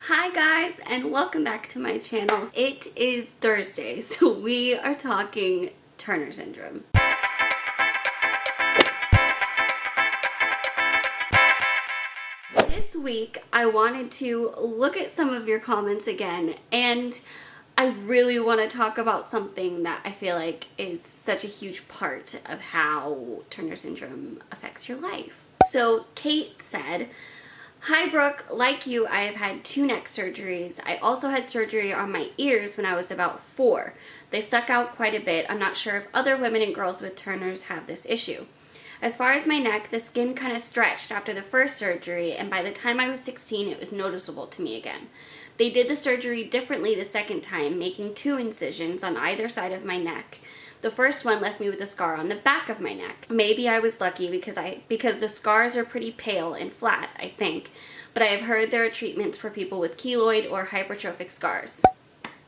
Hi guys, and welcome back to my channel. It is Thursday, so we are talking Turner syndrome. This week I wanted to look at some of your comments again, and I really want to talk about something that I feel like is such a huge part of how Turner syndrome affects your life. So Kate said, "Hi Brooke, like you, I have had 2 neck surgeries. I also had surgery on my ears when I was about 4. They stuck out quite a bit. I'm not sure if other women and girls with Turner's have this issue. As far as my neck, the skin kind of stretched after the first surgery, and by the time I was 16, it was noticeable to me again. They did the surgery differently the second time, making 2 incisions on either side of my neck. The first one left me with a scar on the back of my neck. Maybe I was lucky because the scars are pretty pale and flat, I think. But I have heard there are treatments for people with keloid or hypertrophic scars."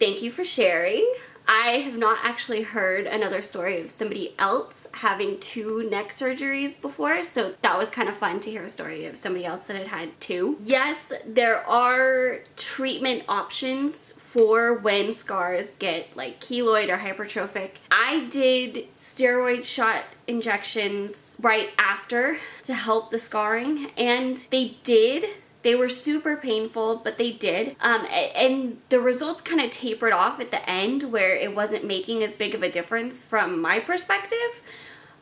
Thank you for sharing. I have not actually heard another story of somebody else having 2 neck surgeries before, so that was kind of fun to hear a story of somebody else that had had 2. Yes, there are treatment options for when scars get like keloid or hypertrophic. I did steroid shot injections right after to help the scarring, and they were super painful, but they did. And the results kind of tapered off at the end where it wasn't making as big of a difference from my perspective.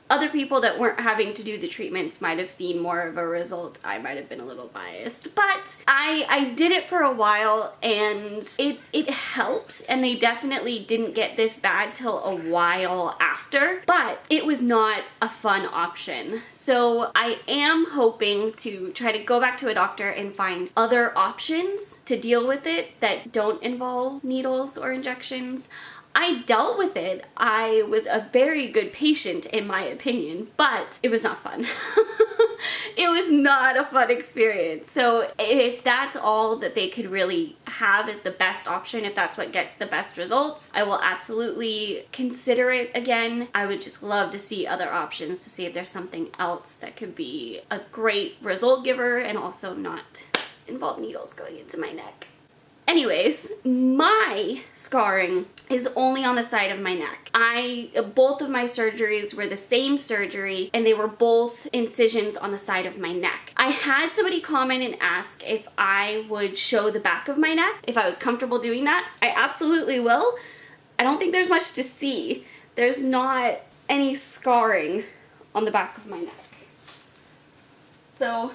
Other people that weren't having to do the treatments might have seen more of a result. I might have been a little biased, but I did it for a while and it helped, and they definitely didn't get this bad till a while after, but it was not a fun option. So I am hoping to try to go back to a doctor and find other options to deal with it that don't involve needles or injections. I dealt with it. I was a very good patient in my opinion, but it was not fun. It was not a fun experience. So if that's all that they could really have as the best option, if that's what gets the best results, I will absolutely consider it again. I would just love to see other options to see if there's something else that could be a great result giver and also not involve needles going into my neck. Anyways, my scarring is only on the side of my neck. Both of my surgeries were the same surgery, and they were both incisions on the side of my neck. I had somebody comment and ask if I would show the back of my neck, if I was comfortable doing that. I absolutely will. I don't think there's much to see. There's not any scarring on the back of my neck. So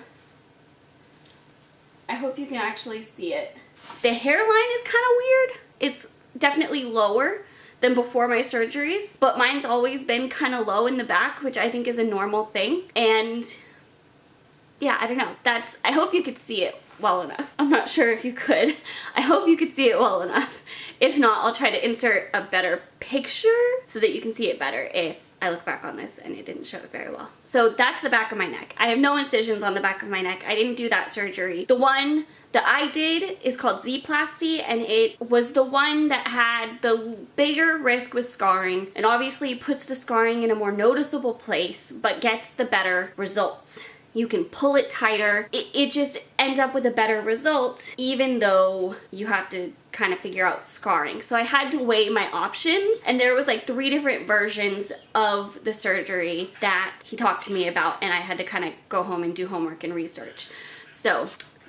I hope you can actually see it. The hairline is kind of weird. It's definitely lower than before my surgeries, but mine's always been kind of low in the back, which I think is a normal thing. And yeah, I don't know. I hope you could see it well enough. I'm not sure if you could. I hope you could see it well enough. If not, I'll try to insert a better picture so that you can see it better if I look back on this and it didn't show it very well. So that's the back of my neck. I have no incisions on the back of my neck. I didn't do that surgery. The one that I did is called Z-plasty, and it was the one that had the bigger risk with scarring, and obviously puts the scarring in a more noticeable place but gets the better results. You can pull it tighter. It just ends up with a better result, even though you have to kind of figure out scarring. So I had to weigh my options, and there was like 3 different versions of the surgery that he talked to me about, and I had to kind of go home and do homework and research. So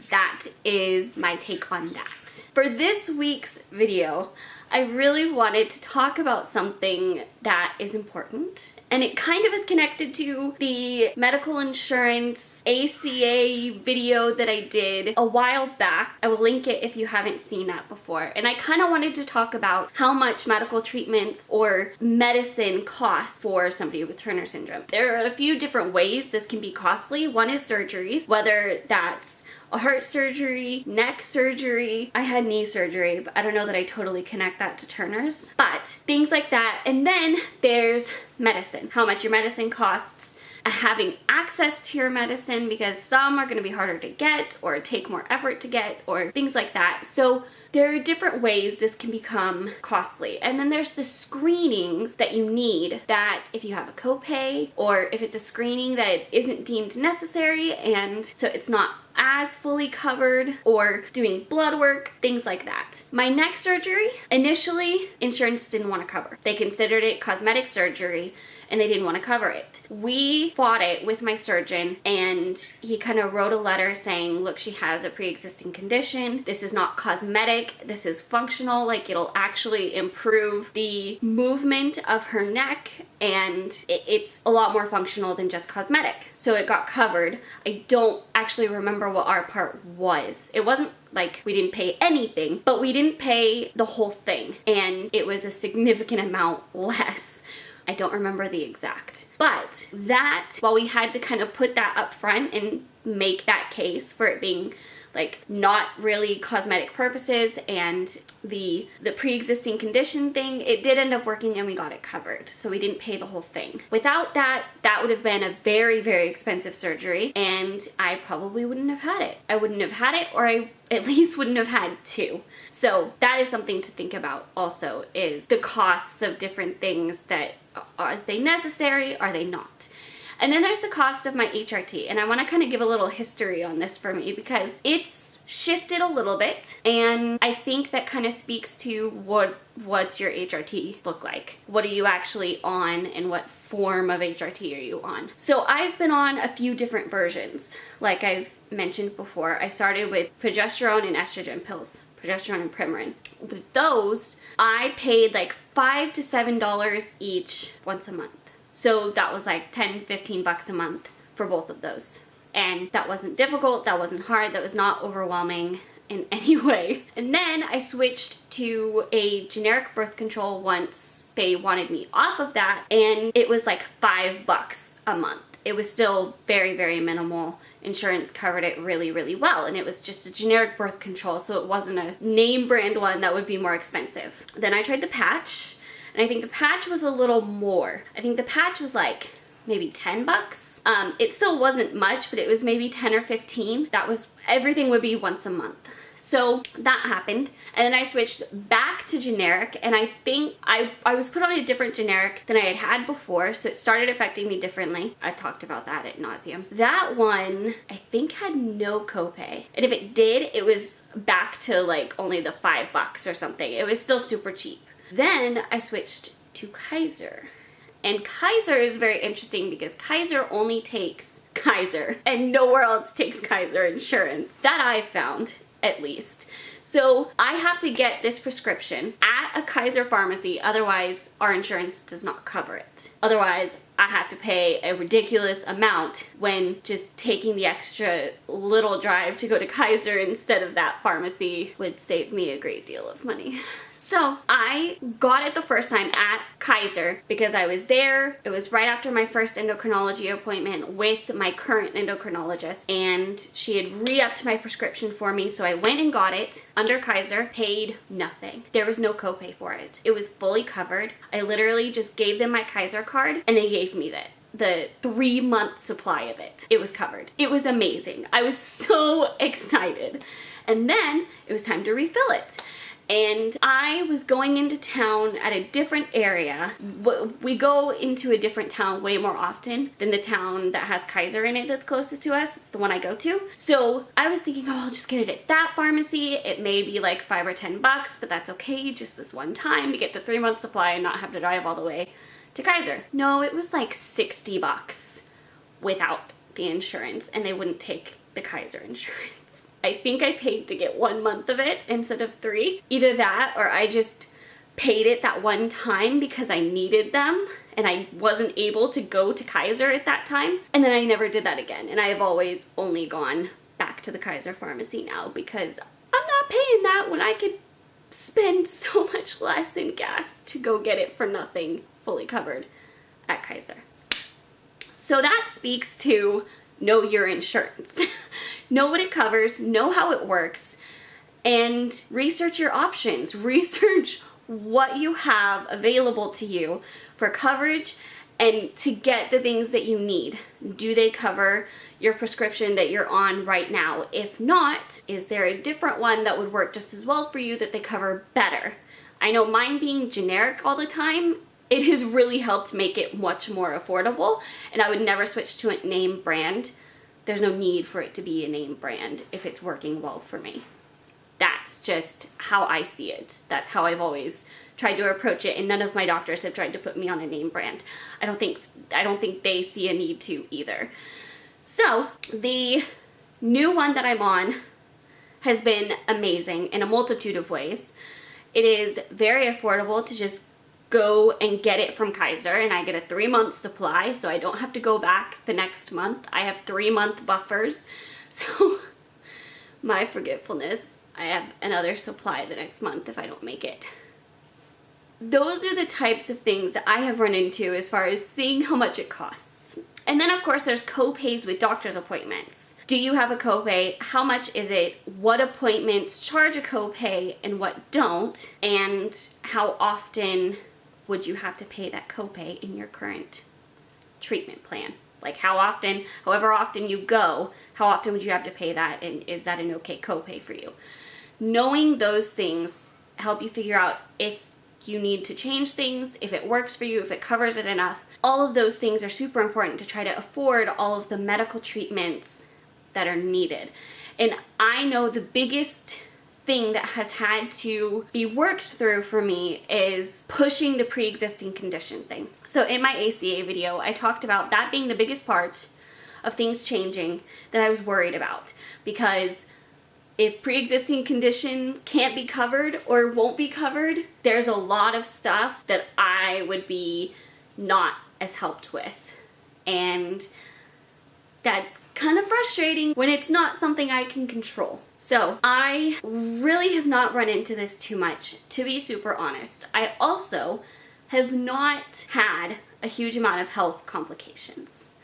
that is my take on that. For this week's video, I really wanted to talk about something that is important, and it kind of is connected to the medical insurance ACA video that I did a while back. I will link it if you haven't seen that before. And I kind of wanted to talk about how much medical treatments or medicine costs for somebody with Turner syndrome. There are a few different ways this can be costly. One is surgeries, whether that's a heart surgery, neck surgery. I had knee surgery, but I don't know that I totally connect that to Turner's. But things like that. And then there's medicine. How much your medicine costs, having access to your medicine, because some are going to be harder to get or take more effort to get or things like that. So there are different ways this can become costly. And then there's the screenings that you need, that if you have a copay or if it's a screening that isn't deemed necessary, and so it's not as fully covered, or doing blood work, things like that. My neck surgery, initially, insurance didn't want to cover. They considered it cosmetic surgery and they didn't want to cover it. We fought it with my surgeon, and he kind of wrote a letter saying, look, she has a pre-existing condition. This is not cosmetic. This is functional. Like, it'll actually improve the movement of her neck, and it's a lot more functional than just cosmetic. So it got covered. I don't actually remember what our part was. It wasn't like we didn't pay anything, but we didn't pay the whole thing, and it was a significant amount less. I don't remember the exact. But that, while we had to kind of put that up front and make that case for it being like not really cosmetic purposes and the pre-existing condition thing, it did end up working and we got it covered. So we didn't pay the whole thing. Without that, that would have been a very, very expensive surgery, and I probably wouldn't have had it. I wouldn't have had it, or I at least wouldn't have had two. So that is something to think about also, is the costs of different things. That are they necessary? Are they not? And then there's the cost of my HRT, and I want to kind of give a little history on this for me because it's shifted a little bit, and I think that kind of speaks to what's your HRT look like? What are you actually on, and what form of HRT are you on? So I've been on a few different versions. Like I've mentioned before, I started with progesterone and estrogen pills, progesterone and Premarin. With those, I paid like $5 to $7 each once a month. So that was like $10-15 a month for both of those. And that wasn't difficult, that wasn't hard, that was not overwhelming in any way. And then I switched to a generic birth control once they wanted me off of that, and it was like $5 a month. It was still very, very minimal. Insurance covered it really, really well, and it was just a generic birth control, so it wasn't a name brand one that would be more expensive. Then I tried the patch, and I think the patch was a little more. I think the patch was like maybe $10. It still wasn't much, but it was maybe 10 or 15. That was, everything would be once a month. So that happened, and then I switched back to generic, and I think I was put on a different generic than I had before, so it started affecting me differently. I've talked about that ad nauseum. That one, I think, had no copay, and if it did, it was back to like only the $5 or something. It was still super cheap. Then I switched to Kaiser, and Kaiser is very interesting because Kaiser only takes Kaiser, and nowhere else takes Kaiser insurance, that I found, at least. So I have to get this prescription at a Kaiser pharmacy, otherwise our insurance does not cover it. Otherwise, I have to pay a ridiculous amount when just taking the extra little drive to go to Kaiser instead of that pharmacy would save me a great deal of money. So I got it the first time at Kaiser because I was there. It was right after my first endocrinology appointment with my current endocrinologist, and she had re-upped my prescription for me, so I went and got it under Kaiser, paid nothing. There was no copay for it. It was fully covered. I literally just gave them my Kaiser card and they gave me the 3-month supply of it. It was covered. It was amazing. I was so excited. And then it was time to refill it. And I was going into town at a different area. We go into a different town way more often than the town that has Kaiser in it that's closest to us. It's the one I go to. So I was thinking, oh, I'll just get it at that pharmacy. It may be like $5 or $10, but that's okay, just this one time to get the 3-month supply and not have to drive all the way to Kaiser. No, it was like $60 without the insurance, and they wouldn't take the Kaiser insurance. I think I paid to get 1 month of it instead of 3. Either that, or I just paid it that one time because I needed them and I wasn't able to go to Kaiser at that time. And then I never did that again. And I've always only gone back to the Kaiser pharmacy now because I'm not paying that when I could spend so much less in gas to go get it for nothing, fully covered at Kaiser. So that speaks to know your insurance. Know what it covers, know how it works, and research your options. Research what you have available to you for coverage and to get the things that you need. Do they cover your prescription that you're on right now? If not, is there a different one that would work just as well for you that they cover better? I know mine being generic all the time, it has really helped make it much more affordable, and I would never switch to a name brand. there's no need for it to be a name brand if it's working well for me. That's just how I see it. That's how I've always tried to approach it, and none of my doctors have tried to put me on a name brand. I don't think they see a need to either. So the new one that I'm on has been amazing in a multitude of ways. It is very affordable to just go and get it from Kaiser, and I get a 3-month supply, so I don't have to go back the next month. I have 3-month buffers, so my forgetfulness, I have another supply the next month if I don't make it. Those are the types of things that I have run into as far as seeing how much it costs. And then of course there's co-pays with doctor's appointments. Do you have a copay? How much is it? What appointments charge a copay and what don't? And how often would you have to pay that copay in your current treatment plan? Like how often, however often you go, how often would you have to pay that, and is that an okay copay for you? Knowing those things help you figure out if you need to change things, if it works for you, if it covers it enough. All of those things are super important to try to afford all of the medical treatments that are needed. And I know the biggest thing that has had to be worked through for me is pushing the pre-existing condition thing. So in my ACA video, I talked about that being the biggest part of things changing that I was worried about, because if pre-existing condition can't be covered or won't be covered, there's a lot of stuff that I would be not as helped with. And that's kind of frustrating when it's not something I can control. So I really have not run into this too much, to be super honest. I also have not had a huge amount of health complications.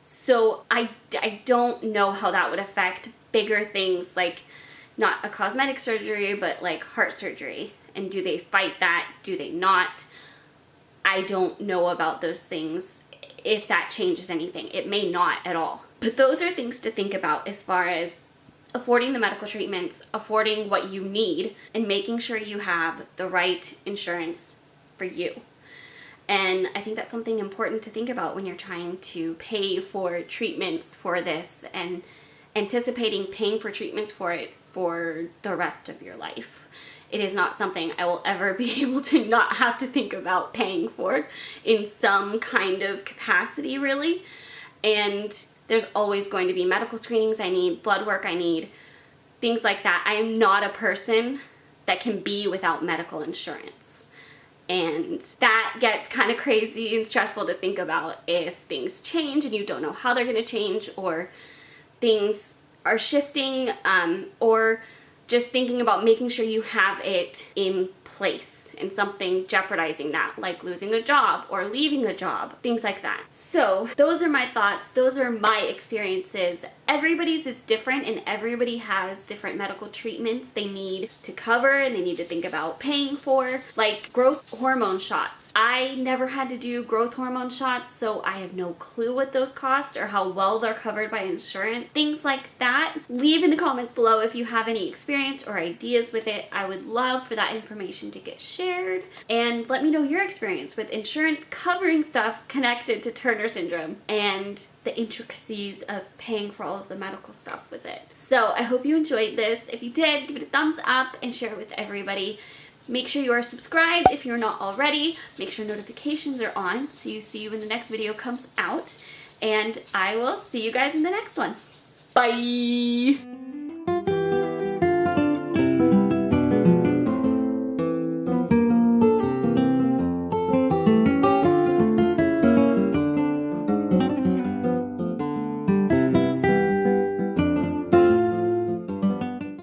So I don't know how that would affect bigger things, like not a cosmetic surgery, but like heart surgery. And do they fight that? Do they not? I don't know about those things, if that changes anything. It may not at all. But those are things to think about as far as affording the medical treatments, affording what you need, and making sure you have the right insurance for you. And I think that's something important to think about when you're trying to pay for treatments for this and anticipating paying for treatments for it for the rest of your life. It is not something I will ever be able to not have to think about paying for in some kind of capacity, really. And there's always going to be medical screenings I need, blood work I need, things like that. I am not a person that can be without medical insurance. And that gets kind of crazy and stressful to think about if things change and you don't know how they're going to change, or things are shifting, or just thinking about making sure you have it in place and something jeopardizing that, like losing a job or leaving a job, things like that. So those are my thoughts. Those are my experiences. Everybody's is different, and everybody has different medical treatments they need to cover and they need to think about paying for, like growth hormone shots. I never had to do growth hormone shots, so I have no clue what those cost or how well they're covered by insurance. Things like that. Leave in the comments below if you have any experience or ideas with it. I would love for that information to get shared, and let me know your experience with insurance covering stuff connected to Turner syndrome and the intricacies of paying for all of the medical stuff with it. So I hope you enjoyed this. If you did, give it a thumbs up and share it with everybody. Make sure you are subscribed if you're not already. Make sure notifications are on so you see when the next video comes out. And I will see you guys in the next one. Bye!